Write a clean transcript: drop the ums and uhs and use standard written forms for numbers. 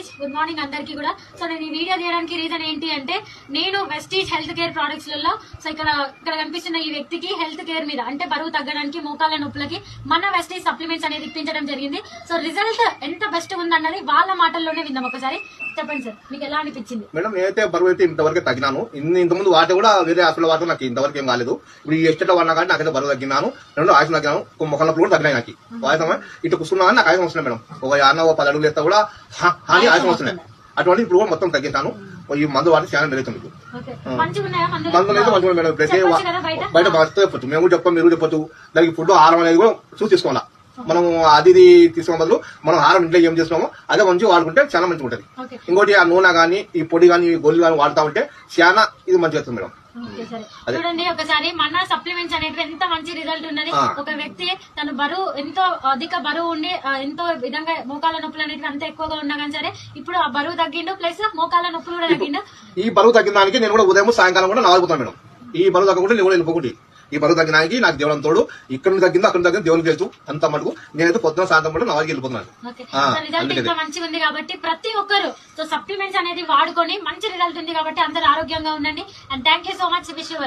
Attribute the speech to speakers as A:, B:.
A: Guys, good morning అందరికి కూడా. So నేను ఈ వీడియో తీయడానికి రీజన్ ఏంటి అంటే, నేను వెస్టీజ్ హెల్త్ కేర్ ప్రొడక్ట్స్ లలో సో ఇక్కడ కనిపిస్తున్న ఈ వ్యక్తికి హెల్త్ కేర్ మీద అంటే బరువు తగ్గడానికి, మోకాళ్ళ నొప్పులకి మన వెస్టీజ్ సప్లిమెంట్స్ అనేది ఇప్పించడం జరిగింది. సో రిజల్ట్ ఎంత బెస్ట్ ఉందన్నది వాళ్ళ మాటల్లోనే విందాం. ఒకసారి చెప్పండి సార్, మీకు ఎలా అనిపించింది?
B: మేడం, నేనైతే బరువు అయితే ఇంతవరకు తగ్గినాను. ఇంతకుముందు వాటి కూడా వేరే హాస్పిటల్ వాటి నాకు ఇంతవరకు ఏం కాలేదు. ఇప్పుడు ఈ ఎస్టేట్ వాడినా కానీ నాకైతే బరువు తగ్గినాను, రెండు ఆయుష్ తగ్గినాను, మొక్కల నొప్పులు కూడా తగ్గినాయి. నాకు వాయిదా ఇటు కూర్చున్నా కానీ నాకు ఆయుషం వస్తున్నాయి మేడం. ఒక 10 అడుగులు వేస్తా కూడా హాని ఆయుషం వస్తున్నాయి. అటువంటి ఇప్పుడు కూడా మొత్తం తగ్గిస్తాను. ఈ మందు వాటి చాలా జరుగుతుంది. మందులు అయితే మంచిగా మేడం. బయట మస్తు చెప్పొచ్చు, మేము కూడా చెప్పాం, మీరు చెప్పొచ్చు. దానికి ఫుడ్ ఆహారం అనేది కూడా చూసి తీసుకోవాలా. మనం అది తీసుకోవడం బదులు మనం ఆహారం ఇంట్లో ఏం చేస్తున్నామో అదే మంచిగా వాడుకుంటే చాలా మంచిగా ఉంటుంది. ఇంకోటి ఆ నూనె కానీ, ఈ పొడి కానీ, ఈ గొల్లు కానీ వాడుతూ ఉంటే చాలా ఇది మంచిగా వస్తుంది మేడం.
A: చూడండి ఒకసారి, మన సప్లిమెంట్స్ అనేవి ఎంత మంచి రిజల్ట్ ఉన్నది. ఒక వ్యక్తి తన బరువు ఎంతో అధిక బరువు ఉండి ఎంతో విధంగా మోకాళ్ళ నొప్పులు అనేవి అంత ఎక్కువగా ఉన్నా కానీ సరే ఇప్పుడు ఆ బరువు తగ్గిండు, ప్లస్ మోకాళ్ళ నొప్పులు కూడా తగ్గిండు.
B: ఈ బరువు తగ్గిన దానికి నేను కూడా ఉదయం సాయంకాలం కూడా నవ్వుతాను మేడం. ఈ బరువు తగ్గకుండా నేను కూడా వెళ్ళిపోకుండా ఈ బరువు తగ్గినానికి నాకు దేవుడు తోడు. ఇక్కడ నుంచి తగ్గిందో అక్కడ తగ్గింది దేవునికి తెలుసు. అంత మటుకు నేనైతే పొద్దున సాయంత్రం కూడా నవ్వుకి వెళ్ళిపోతున్నాను.
A: రిజల్ట్ ఇంకా మంచిగా ఉంది కాబట్టి ప్రతి ఒక్కరు సో సప్లిమెంట్స్ అనేది వాడుకొని మంచి రిజల్ట్ ఉంది కాబట్టి అందరూ ఆరోగ్యంగా ఉండండి. And thank you so much. Wish you.